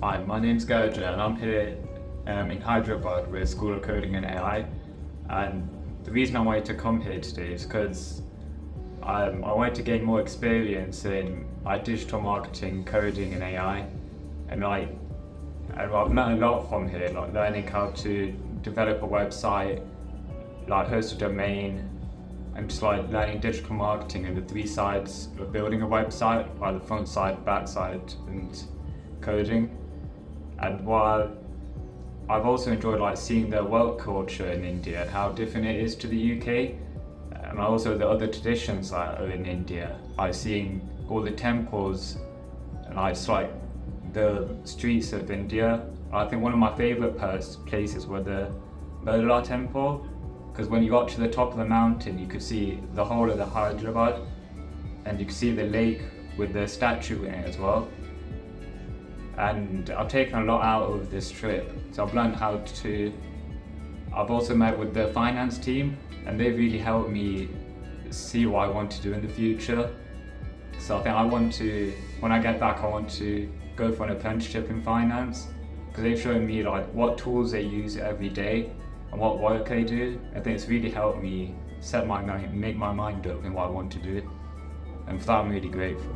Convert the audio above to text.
Hi, my name's Gurja and I'm here in Hyderabad with School of Coding and AI. And the reason I wanted to come here today is because I wanted to gain more experience in digital marketing, coding and AI. And I've learned a lot from here, like learning how to develop a website, like host a domain, and just like learning digital marketing and the three sides of building a website, like the front side, back side and coding. And while I've also enjoyed like seeing the work culture in India and how different it is to the UK, and also the other traditions that are in India, like seeing all the temples and it's like the streets of India. I think one of my favourite places were the Birla temple, because when you got to the top of the mountain you could see the whole of the Hyderabad and you could see the lake with the statue in it as well. And I've taken a lot out of this trip. So I've also met with the finance team and they've really helped me see what I want to do in the future. So I think when I get back, I want to go for an apprenticeship in finance, because they've shown me like what tools they use every day and what work they do. I think it's really helped me make my mind up in what I want to do. And for that I'm really grateful.